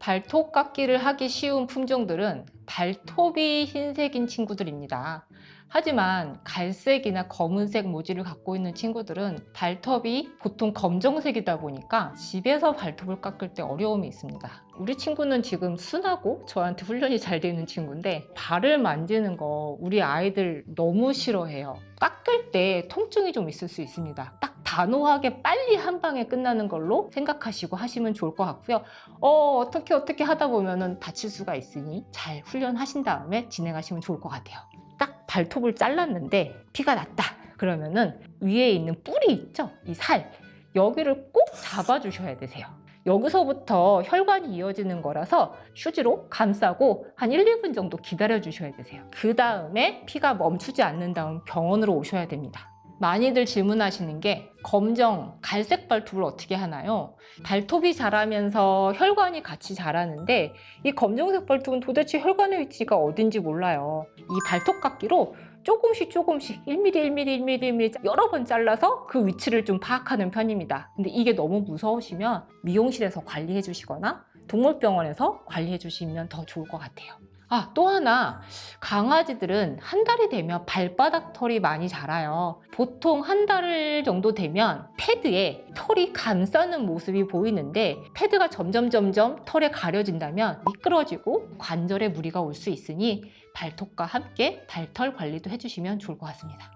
발톱 깎기를 하기 쉬운 품종들은 발톱이 흰색인 친구들입니다. 하지만 갈색이나 검은색 모지를 갖고 있는 친구들은 발톱이 보통 검정색이다 보니까 집에서 발톱을 깎을 때 어려움이 있습니다. 우리 친구는 지금 순하고 저한테 훈련이 잘 되는 친구인데 발을 만지는 거 우리 아이들 너무 싫어해요. 깎을 때 통증이 좀 있을 수 있습니다. 딱 단호하게 빨리 한 방에 끝나는 걸로 생각하시고 하시면 좋을 것 같고요. 어떻게 하다 보면은 다칠 수가 있으니 잘 훈련하신 다음에 진행하시면 좋을 것 같아요. 딱 발톱을 잘랐는데 피가 났다 그러면은 위에 있는 뿌리 있죠? 이 살, 여기를 꼭 잡아주셔야 되세요. 여기서부터 혈관이 이어지는 거라서 휴지로 감싸고 한 1, 2분 정도 기다려 주셔야 되세요. 그 다음에 피가 멈추지 않는 다음 병원으로 오셔야 됩니다. 많이들 질문하시는 게 검정, 갈색 발톱을 어떻게 하나요? 발톱이 자라면서 혈관이 같이 자라는데 이 검정색 발톱은 도대체 혈관의 위치가 어딘지 몰라요. 이 발톱 깎기로 조금씩 1mm, 1mm, 1mm 여러 번 잘라서 그 위치를 좀 파악하는 편입니다. 근데 이게 너무 무서우시면 미용실에서 관리해 주시거나 동물병원에서 관리해 주시면 더 좋을 것 같아요. 또 하나, 강아지들은 한 달이 되면 발바닥 털이 많이 자라요. 보통 한 달 정도 되면 패드에 털이 감싸는 모습이 보이는데 패드가 점점 털에 가려진다면 미끄러지고 관절에 무리가 올 수 있으니 발톱과 함께 발털 관리도 해주시면 좋을 것 같습니다.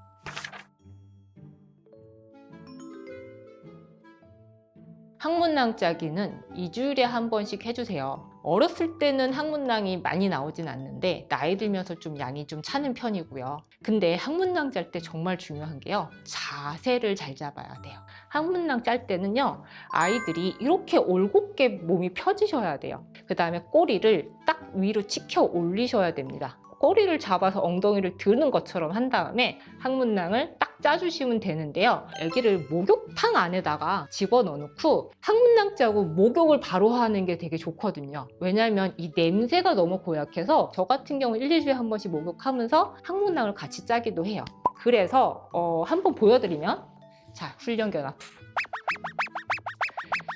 항문낭 짜기는 2주일에 한 번씩 해주세요. 어렸을 때는 항문낭이 많이 나오진 않는데 나이 들면서 좀 양이 좀 차는 편이고요. 근데 항문낭 짤 때 정말 중요한 게요, 자세를 잘 잡아야 돼요. 항문낭 짤 때는요, 아이들이 이렇게 올곧게 몸이 펴지셔야 돼요. 그 다음에 꼬리를 딱 위로 치켜 올리셔야 됩니다. 꼬리를 잡아서 엉덩이를 드는 것처럼 한 다음에 항문낭을 딱 짜주시면 되는데요. 아기를 목욕탕 안에다가 집어넣고 항문낭 짜고 목욕을 바로 하는 게 되게 좋거든요. 왜냐하면 이 냄새가 너무 고약해서 저 같은 경우 1, 2주에 한 번씩 목욕하면서 항문낭을 같이 짜기도 해요. 그래서 한번 보여드리면, 자, 훈련견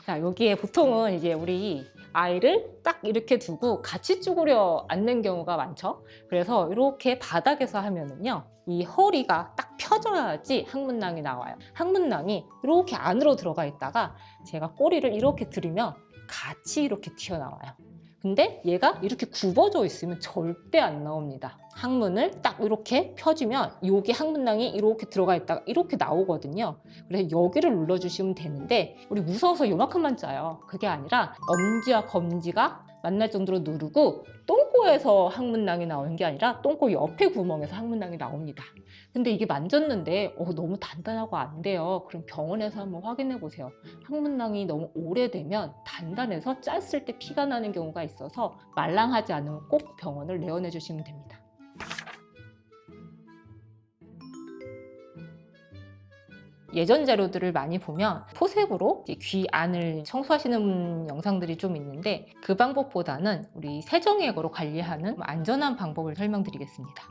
자, 여기에 보통은 이제 우리 아이를 딱 이렇게 두고 같이 쭈그려 앉는 경우가 많죠. 그래서 이렇게 바닥에서 하면은요, 이 허리가 딱 펴져야지 항문낭이 나와요. 항문낭이 이렇게 안으로 들어가 있다가 제가 꼬리를 이렇게 들이면 같이 이렇게 튀어나와요. 근데 얘가 이렇게 굽어져 있으면 절대 안 나옵니다. 항문을 딱 이렇게 펴주면 여기 항문낭이 이렇게 들어가 있다가 이렇게 나오거든요. 그래서 여기를 눌러주시면 되는데 우리 무서워서 요만큼만 짜요. 그게 아니라 엄지와 검지가 만날 정도로 누르고 똥꼬에서 항문낭이 나오는 게 아니라 똥꼬 옆에 구멍에서 항문낭이 나옵니다. 근데 이게 만졌는데 너무 단단하고 안 돼요. 그럼 병원에서 한번 확인해 보세요. 항문낭이 너무 오래되면 단단해서 짰을 때 피가 나는 경우가 있어서 말랑하지 않으면 꼭 병원을 내원해 주시면 됩니다. 예전 자료들을 많이 보면 포색으로 귀 안을 청소하시는 영상들이 좀 있는데 그 방법보다는 우리 세정액으로 관리하는 안전한 방법을 설명드리겠습니다.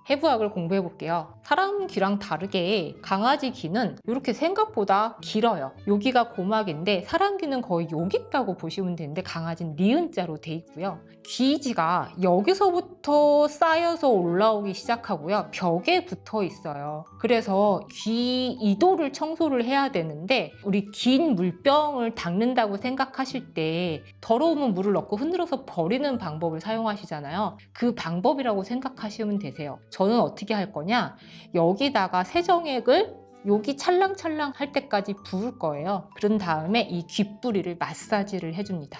해부학을 공부해 볼게요. 사람 귀랑 다르게 강아지 귀는 이렇게 생각보다 길어요. 여기가 고막인데 사람 귀는 거의 여기 있다고 보시면 되는데 강아지는 니은자로 돼 있고요. 귀지가 여기서부터 쌓여서 올라오기 시작하고요. 벽에 붙어 있어요. 그래서 귀 이도를 청소를 해야 되는데 우리 긴 물병을 닦는다고 생각하실 때 더러우면 물을 넣고 흔들어서 버리는 방법을 사용하시잖아요. 그 방법이라고 생각하시면 되세요. 저는 어떻게 할 거냐, 여기다가 세정액을 여기 찰랑찰랑 할 때까지 부을 거예요. 그런 다음에 이 귀뿌리를 마사지를 해줍니다.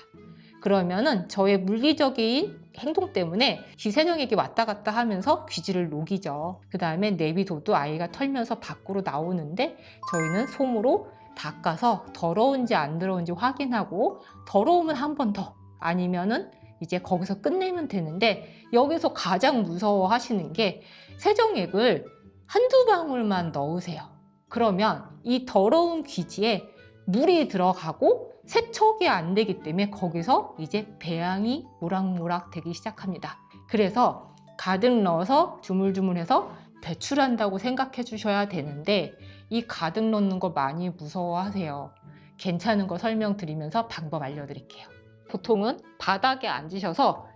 그러면은 저의 물리적인 행동 때문에 귀 세정액이 왔다 갔다 하면서 귀지를 녹이죠. 그 다음에 내비둬도 아이가 털면서 밖으로 나오는데 저희는 솜으로 닦아서 더러운지 안 더러운지 확인하고 더러우면 한 번 더, 아니면은 이제 거기서 끝내면 되는데 여기서 가장 무서워 하시는 게 세정액을 한두 방울만 넣으세요. 그러면 이 더러운 귀지에 물이 들어가고 세척이 안 되기 때문에 거기서 이제 배양이 모락모락 되기 시작합니다. 그래서 가득 넣어서 주물주물해서 배출한다고 생각해 주셔야 되는데 이 가득 넣는 거 많이 무서워하세요. 괜찮은 거 설명드리면서 방법 알려드릴게요. 보통은 바닥에 앉으셔서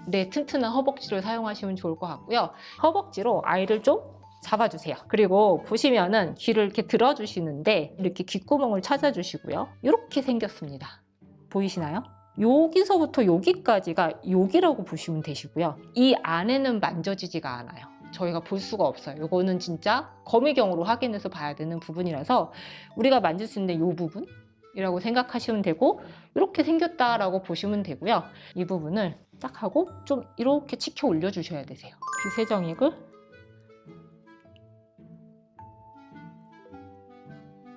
내 튼튼한 허벅지를 사용하시면 좋을 것 같고요. 허벅지로 아이를 좀 잡아주세요. 그리고 보시면은 귀를 이렇게 들어주시는데 이렇게 귓구멍을 찾아주시고요. 이렇게 생겼습니다. 보이시나요? 여기서부터 여기까지가 여기라고 보시면 되시고요. 이 안에는 만져지지가 않아요. 저희가 볼 수가 없어요. 이거는 진짜 거미경으로 확인해서 봐야 되는 부분이라서 우리가 만질 수 있는 이 부분이라고 생각하시면 되고, 이렇게 생겼다라고 보시면 되고요. 이 부분을 딱 하고 좀 이렇게 치켜 올려주셔야 되세요. 귀 세정액을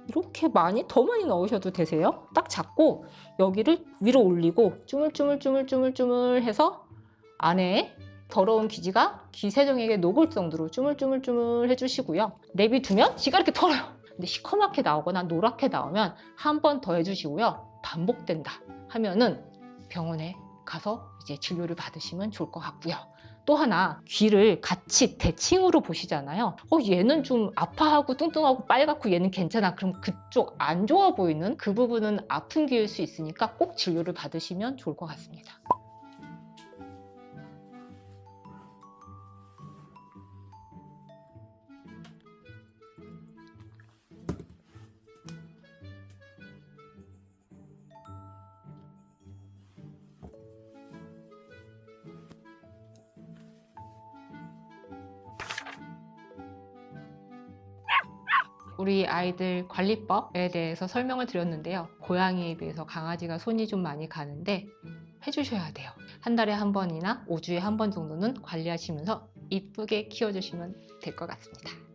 이렇게 더 많이 넣으셔도 되세요. 딱 잡고 여기를 위로 올리고 쭈물쭈물쭈물쭈물쭈물 해서 안에 더러운 귀지가 귀 세정액에 녹을 정도로 쭈물쭈물쭈물 해주시고요. 내비두면 귀가 이렇게 털어요. 근데 시커멓게 나오거나 노랗게 나오면 한 번 더 해주시고요. 반복된다 하면은 병원에 가서 이제 진료를 받으시면 좋을 것 같고요. 또 하나, 귀를 같이 대칭으로 보시잖아요. 얘는 좀 아파하고 뚱뚱하고 빨갛고 얘는 괜찮아. 그럼 그쪽 안 좋아 보이는 그 부분은 아픈 귀일 수 있으니까 꼭 진료를 받으시면 좋을 것 같습니다. 우리 아이들 관리법에 대해서 설명을 드렸는데요. 고양이에 비해서 강아지가 손이 좀 많이 가는데 해주셔야 돼요. 한 달에 한 번이나 5주에 한 번 정도는 관리하시면서 이쁘게 키워주시면 될 것 같습니다.